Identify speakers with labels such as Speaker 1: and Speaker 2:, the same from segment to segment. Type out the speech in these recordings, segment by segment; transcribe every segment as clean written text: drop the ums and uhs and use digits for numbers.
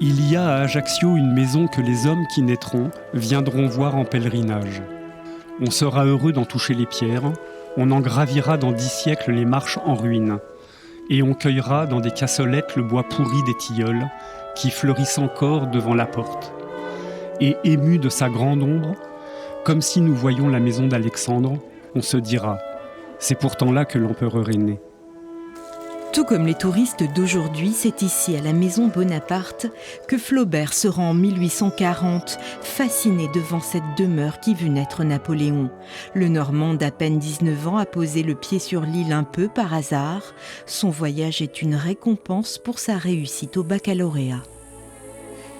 Speaker 1: Il y a à Ajaccio une maison que les hommes qui naîtront viendront voir en pèlerinage. On sera heureux d'en toucher les pierres, on en gravira dans 10 siècles les marches en ruine, et on cueillera dans des cassolettes le bois pourri des tilleuls qui fleurissent encore devant la porte. Et ému de sa grande ombre, comme si nous voyions la maison d'Alexandre, on se dira « c'est pourtant là que l'empereur est né ».
Speaker 2: Tout comme les touristes d'aujourd'hui, c'est ici, à la Maison Bonaparte, que Flaubert se rend en 1840, fasciné devant cette demeure qui vit naître Napoléon. Le Normand d'à peine 19 ans a posé le pied sur l'île un peu par hasard. Son voyage est une récompense pour sa réussite au baccalauréat.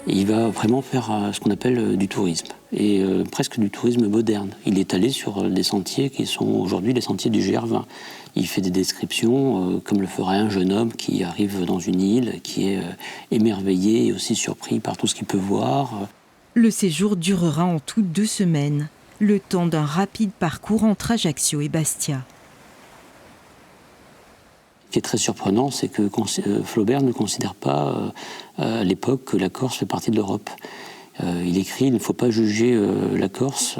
Speaker 3: Il va vraiment faire ce qu'on appelle du tourisme, et presque du tourisme moderne. Il est allé sur des sentiers qui sont aujourd'hui les sentiers du GR20. Il fait des descriptions comme le ferait un jeune homme qui arrive dans une île, qui est émerveillé et aussi surpris par tout ce qu'il peut voir.
Speaker 2: Le séjour durera en tout 2 semaines, le temps d'un rapide parcours entre Ajaccio et Bastia.
Speaker 3: Ce qui est très surprenant, c'est que Flaubert ne considère pas à l'époque que la Corse fait partie de l'Europe. Il écrit « Il ne faut pas juger la Corse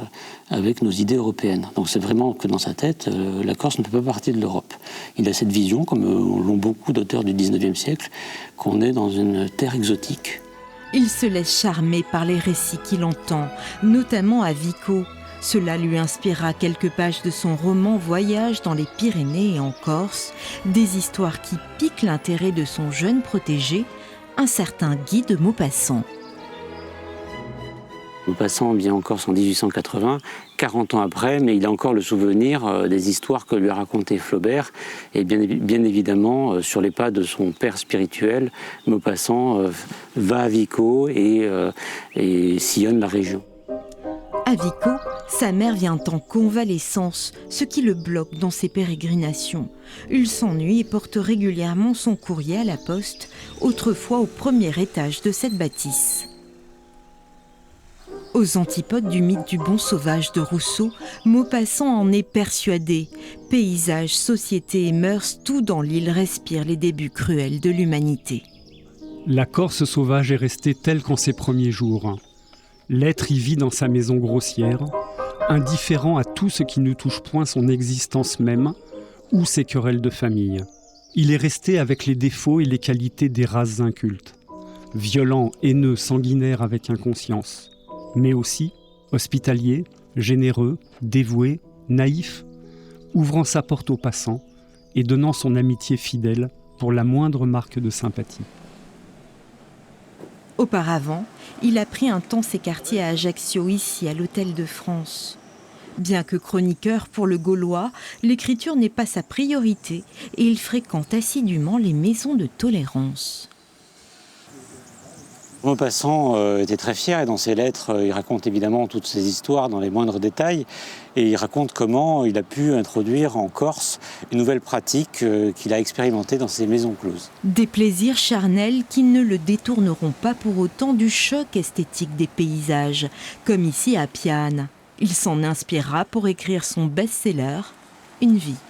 Speaker 3: avec nos idées européennes ». Donc c'est vraiment que dans sa tête, la Corse ne fait pas partie de l'Europe. Il a cette vision, comme l'ont beaucoup d'auteurs du 19e siècle, qu'on est dans une terre exotique.
Speaker 2: Il se laisse charmer par les récits qu'il entend, notamment à Vico. Cela lui inspirera quelques pages de son roman « Voyage dans les Pyrénées et en Corse », des histoires qui piquent l'intérêt de son jeune protégé, un certain Guy de Maupassant.
Speaker 3: Maupassant vient en Corse en 1880, 40 ans après, mais il a encore le souvenir des histoires que lui a racontées Flaubert. Et bien évidemment, sur les pas de son père spirituel, Maupassant va à Vico et sillonne la région.
Speaker 2: À Vico, sa mère vient en convalescence, ce qui le bloque dans ses pérégrinations. Il s'ennuie et porte régulièrement son courrier à la poste, autrefois au premier étage de cette bâtisse. Aux antipodes du mythe du bon sauvage de Rousseau, Maupassant en est persuadé. Paysage, société et mœurs, tout dans l'île respire les débuts cruels de l'humanité.
Speaker 1: La Corse sauvage est restée telle qu'en ses premiers jours. L'être y vit dans sa maison grossière, indifférent à tout ce qui ne touche point son existence même ou ses querelles de famille. Il est resté avec les défauts et les qualités des races incultes. Violent, haineux, sanguinaire avec inconscience. Mais aussi hospitalier, généreux, dévoué, naïf, ouvrant sa porte aux passants et donnant son amitié fidèle pour la moindre marque de sympathie.
Speaker 2: Auparavant, il a pris un temps ses quartiers à Ajaccio, ici, à l'Hôtel de France. Bien que chroniqueur pour le Gaulois, l'écriture n'est pas sa priorité et il fréquente assidûment les maisons de tolérance.
Speaker 3: Maupassant était très fier et dans ses lettres, il raconte évidemment toutes ses histoires dans les moindres détails et il raconte comment il a pu introduire en Corse une nouvelle pratique qu'il a expérimentée dans ses maisons closes.
Speaker 2: Des plaisirs charnels qui ne le détourneront pas pour autant du choc esthétique des paysages, comme ici à Piane. Il s'en inspirera pour écrire son best-seller, Une vie.